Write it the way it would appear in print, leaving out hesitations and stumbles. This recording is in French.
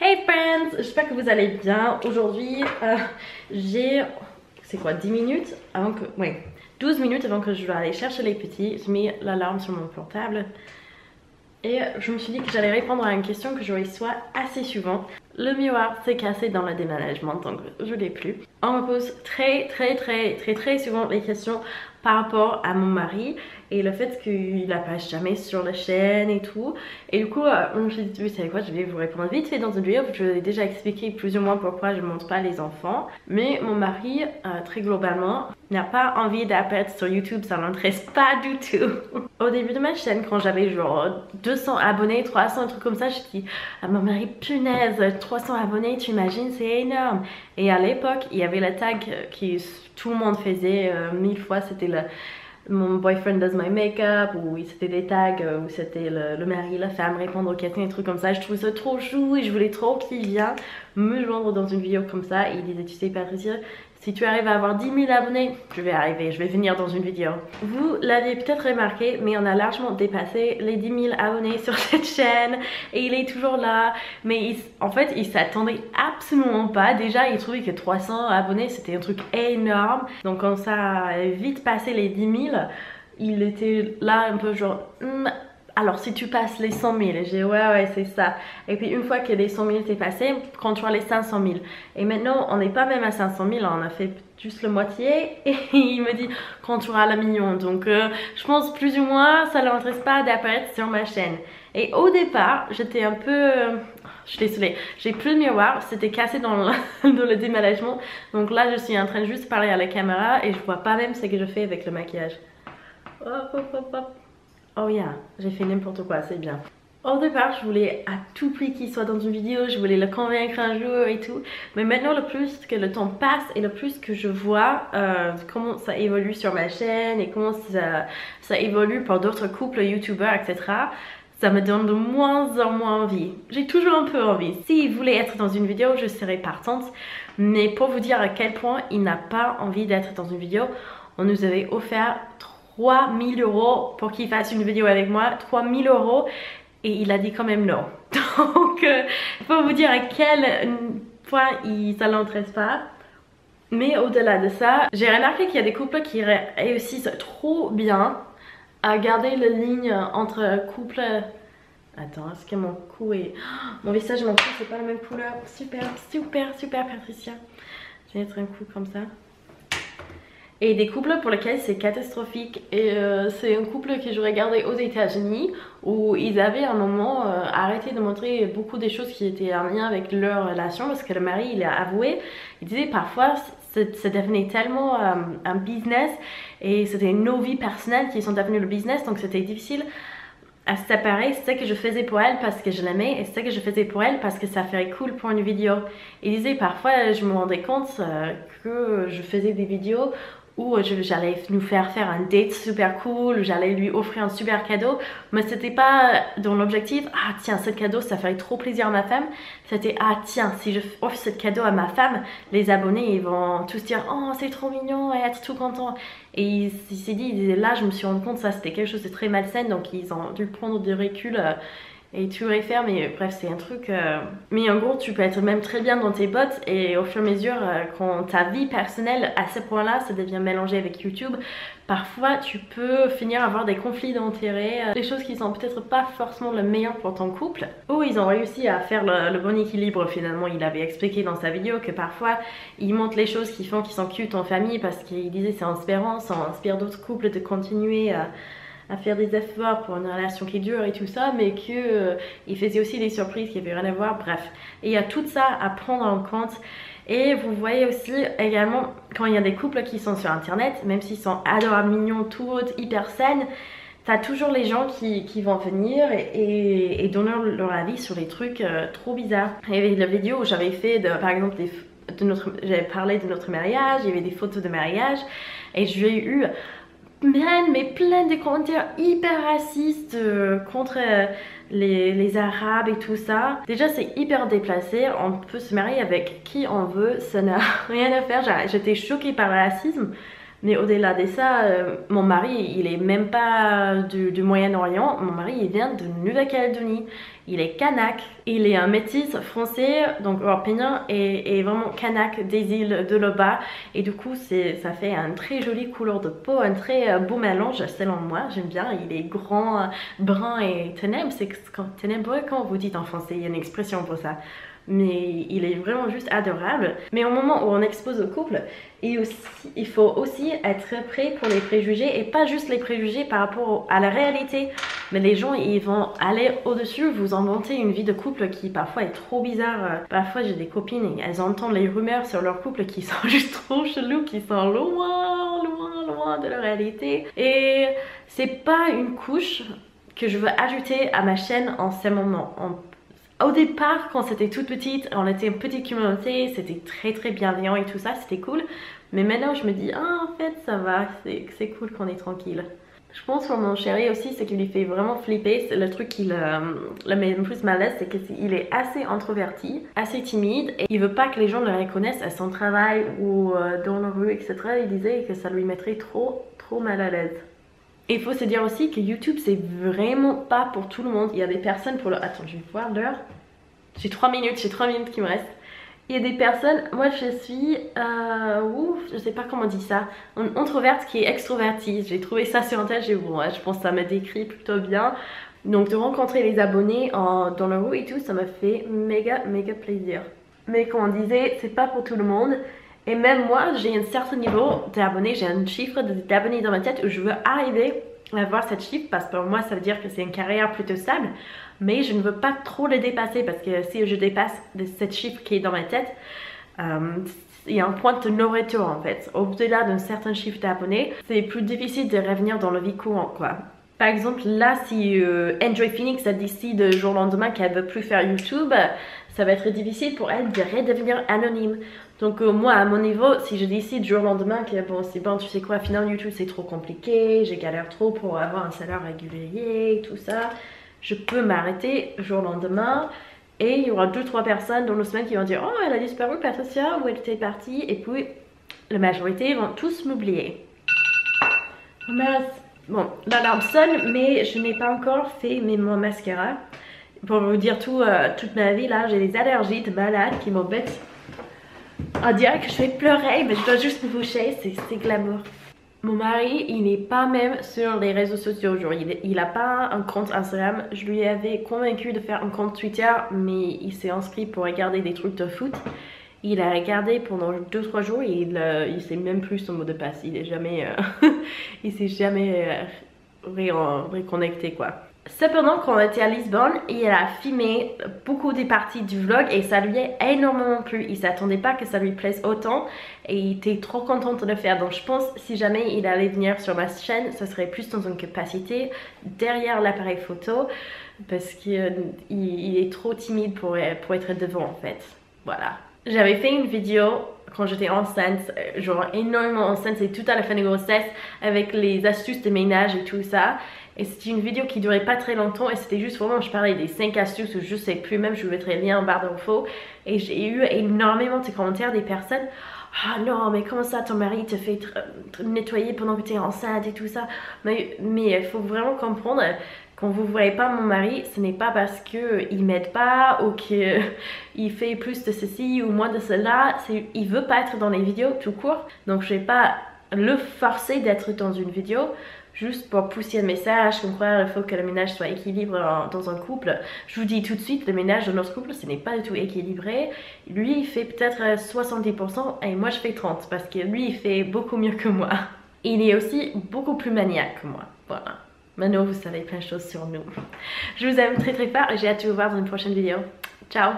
Hey friends, j'espère que vous allez bien. Aujourd'hui, c'est quoi, 10 minutes avant que... Ouais, 12 minutes avant que je dois aller chercher les petits. J'ai mis l'alarme sur mon portable. Et je me suis dit que j'allais répondre à une question que je reçois assez souvent. Le miroir s'est cassé dans le déménagement, donc je l'ai plus. On me pose très souvent les questions par rapport à mon mari et le fait qu'il apparaisse jamais sur la chaîne et tout. Et du coup, je me suis dit, vous savez quoi, je vais vous répondre vite fait dans une vidéo. Je vous ai déjà expliqué plus ou moins pourquoi je ne montre pas les enfants. Mais mon mari, très globalement, n'a pas envie d'apparaître sur YouTube, ça l'intéresse pas du tout. Au début de ma chaîne, quand j'avais genre 200 abonnés, 300, un truc comme ça, je dis à mon mari, punaise, 300 abonnés, tu imagines, c'est énorme. Et à l'époque, il y avait le tag qui tout le monde faisait 1000 fois, c'était mon boyfriend does my makeup, ou c'était des tags où c'était le mari, la femme répondre aux questions, des trucs comme ça. Je trouvais ça trop chou et je voulais trop qu'il vienne me joindre dans une vidéo comme ça. Et il disait, tu sais Patricia, si tu arrives à avoir 10 000 abonnés, je vais arriver, je vais venir dans une vidéo. Vous l'avez peut-être remarqué, mais on a largement dépassé les 10 000 abonnés sur cette chaîne. Et il est toujours là. Mais en fait, il s'attendait absolument pas. Déjà, il trouvait que 300 abonnés, c'était un truc énorme. Donc quand ça a vite passé les 10 000, il était là un peu genre... alors si tu passes les 100 000, j'ai dit ouais c'est ça. Et puis une fois que les 100 000 étaient passés, quand tu vois les 500 000. Et maintenant on n'est pas même à 500 000, on a fait juste le moitié. Et il me dit quand tu auras le million. Donc je pense plus ou moins ça ne l'intéresse pas d'apparaître sur ma chaîne. Et au départ j'étais un peu... je suis désolée, j'ai plus de miroir, c'était cassé dans le déménagement. Donc là je suis en train de juste parler à la caméra et je vois pas même ce que je fais avec le maquillage. Hop. Oh yeah, j'ai fait n'importe quoi, c'est bien. Au départ, je voulais à tout prix qu'il soit dans une vidéo, je voulais le convaincre un jour et tout. Mais maintenant, le plus que le temps passe et le plus que je vois comment ça évolue sur ma chaîne et comment ça évolue pour d'autres couples, youtubeurs, etc., ça me donne de moins en moins envie. J'ai toujours un peu envie. S'il voulait être dans une vidéo, je serais partante. Mais pour vous dire à quel point il n'a pas envie d'être dans une vidéo, on nous avait offert 3 000 € pour qu'il fasse une vidéo avec moi, 3 000 € et il a dit quand même non. Donc pour vous dire à quel point ça l'intéresse pas. Mais au-delà de ça, j'ai remarqué qu'il y a des couples qui réussissent trop bien à garder la ligne entre couples. Attends, est-ce que mon cou est... mon visage et mon cou c'est pas la même couleur. Super Patricia. Je vais mettre un coup comme ça. Et des couples pour lesquels c'est catastrophique. Et c'est un couple que je regardais aux États-Unis où ils avaient à un moment arrêté de montrer beaucoup des choses qui étaient en lien avec leur relation parce que le mari il a avoué, il disait parfois ça devenait tellement un business et c'était nos vies personnelles qui sont devenues le business, donc c'était difficile à se séparer. C'est ça que je faisais pour elle parce que je l'aimais et c'est ça que je faisais pour elle parce que ça ferait cool pour une vidéo. Il disait parfois je me rendais compte que je faisais des vidéos où j'allais nous faire un date super cool, j'allais lui offrir un super cadeau, mais c'était pas dans l'objectif ah tiens ce cadeau ça ferait trop plaisir à ma femme, c'était ah tiens si je offre ce cadeau à ma femme, les abonnés ils vont tous dire oh c'est trop mignon et être tout content. Et il s'est dit, il disait là je me suis rendu compte ça c'était quelque chose de très malsain, donc ils ont dû prendre du recul et tu réfères, mais bref c'est un truc mais en gros tu peux être même très bien dans tes bottes et au fur et à mesure quand ta vie personnelle à ce point là ça devient mélangé avec YouTube, parfois tu peux finir à avoir des conflits d'intérêts, des choses qui sont peut-être pas forcément le meilleur pour ton couple. Ou ils ont réussi à faire le bon équilibre finalement. Il avait expliqué dans sa vidéo que parfois ils montrent les choses qui font qu'ils sont cute en famille parce qu'il disait c'est inspirant, ça inspire d'autres couples de continuer à faire des efforts pour une relation qui dure et tout ça, mais que il faisait aussi des surprises qui n'avaient rien à voir, bref. Et il y a tout ça à prendre en compte. Et vous voyez aussi également quand il y a des couples qui sont sur internet, même s'ils sont adorables, mignons, toutes hyper saines, t'as toujours les gens qui vont venir et donner leur avis sur les trucs trop bizarres. Il y avait la vidéo où j'avais fait par exemple j'avais parlé de notre mariage, il y avait des photos de mariage et j'ai eu plein de commentaires hyper racistes contre les arabes et tout ça. Déjà c'est hyper déplacé, on peut se marier avec qui on veut, ça n'a rien à faire. J'étais choquée par le racisme. Mais au-delà de ça, mon mari il est même pas du Moyen-Orient, mon mari il vient de Nouvelle-Calédonie. il est kanak, il est un métis français, donc européen, et vraiment kanak des îles de là-bas. Et du coup, ça fait un très joli couleur de peau, un très beau mélange selon moi, j'aime bien. Il est grand, brun et ténèbres, c'est ténébreux, quand vous dites en français, il y a une expression pour ça. Mais il est vraiment juste adorable. Mais au moment où on expose au couple, il faut aussi être prêt pour les préjugés, et pas juste les préjugés par rapport à la réalité, mais les gens ils vont aller au-dessus, vous inventer une vie de couple qui parfois est trop bizarre. Parfois j'ai des copines et elles entendent les rumeurs sur leur couple qui sont juste trop chelous, qui sont loin, loin, loin de la réalité. Et c'est pas une couche que je veux ajouter à ma chaîne en ce moment. Au départ, quand c'était toute petite, on était une petite communauté, c'était très bienveillant et tout ça, c'était cool. Mais maintenant, je me dis, ah, en fait, ça va, c'est cool qu'on est tranquille. Je pense pour mon chéri aussi, ce qui lui fait vraiment flipper, c'est le truc qui le met le plus mal à l'aise, c'est qu'il est assez introverti, assez timide, et il veut pas que les gens le reconnaissent à son travail ou dans la rue, etc. Il disait que ça lui mettrait trop mal à l'aise. Et il faut se dire aussi que YouTube, c'est vraiment pas pour tout le monde. Il y a des personnes pour le... Attends, je vais voir l'heure. J'ai 3 minutes qui me restent. Il y a des personnes... Moi, je suis... je sais pas comment on dit ça. Une introverte qui est extrovertie. J'ai trouvé ça sur Internet. Je pense que ça me décrit plutôt bien. Donc, de rencontrer les abonnés dans le rue et tout, ça me fait méga plaisir. Mais comme on disait, c'est pas pour tout le monde. Et même moi, j'ai un certain niveau d'abonnés, j'ai un chiffre d'abonnés dans ma tête où je veux arriver à avoir cette chiffre, parce que pour moi ça veut dire que c'est une carrière plutôt stable, mais je ne veux pas trop le dépasser, parce que si je dépasse cette chiffre qui est dans ma tête, il y a un point de non-retour en fait. Au-delà d'un certain chiffre d'abonnés, c'est plus difficile de revenir dans la vie courante quoi. Par exemple, là, si Enjoy Phoenix a décidé du jour au lendemain qu'elle veut plus faire YouTube, ça va être difficile pour elle de redevenir anonyme. Donc moi, à mon niveau, si je décide du jour au lendemain que bon, c'est bon, tu sais quoi, finalement YouTube c'est trop compliqué, j'ai galère trop pour avoir un salaire régulier, tout ça, je peux m'arrêter du jour au lendemain. Et il y aura 2-3 personnes dans 2 semaines qui vont dire « Oh, elle a disparu, Patricia, où elle était partie ?» Et puis, la majorité vont tous m'oublier. Bon, l'alarme sonne, mais je n'ai pas encore fait mon mascara. Pour vous dire toute ma vie, là, j'ai des allergies de malade qui m'embêtent. On dirait que je vais pleurer, mais je dois juste me boucher, c'est glamour. Mon mari, il n'est pas même sur les réseaux sociaux aujourd'hui. Il n'a pas un compte Instagram. Je lui avais convaincu de faire un compte Twitter, mais il s'est inscrit pour regarder des trucs de foot. Il a regardé pendant 2-3 jours et il sait même plus son mot de passe. Il est jamais, il s'est jamais reconnecté quoi. Cependant, quand on était à Lisbonne, il a filmé beaucoup des parties du vlog et ça lui a énormément plu. Il s'attendait pas que ça lui plaise autant et il était trop content de le faire. Donc je pense si jamais il allait venir sur ma chaîne, ce serait plus dans une capacité derrière l'appareil photo, parce qu'il est trop timide pour être devant en fait. Voilà. J'avais fait une vidéo quand j'étais enceinte, genre énormément enceinte, c'est tout à la fin de grossesse, avec les astuces de ménage et tout ça. Et c'était une vidéo qui durait pas très longtemps et c'était juste vraiment, je parlais des 5 astuces ou je sais plus, même je vous mettrai le lien en barre d'infos. Et j'ai eu énormément de commentaires des personnes. Ah non, mais comment ça ton mari te fait nettoyer pendant que tu es enceinte et tout ça. Mais il faut vraiment comprendre, quand vous ne voyez pas mon mari, ce n'est pas parce qu'il m'aide pas ou qu'il fait plus de ceci ou moins de cela. Il veut pas être dans les vidéos tout court. Donc je vais pas le forcer d'être dans une vidéo juste pour pousser un message comme quoi il faut que le ménage soit équilibré dans un couple. Je vous dis tout de suite, le ménage de notre couple, ce n'est pas du tout équilibré. Lui, il fait peut-être 70% et moi je fais 30% parce que lui, il fait beaucoup mieux que moi. Il est aussi beaucoup plus maniaque que moi. Voilà. Maintenant, vous savez plein de choses sur nous. Je vous aime très fort et j'ai hâte de vous voir dans une prochaine vidéo. Ciao!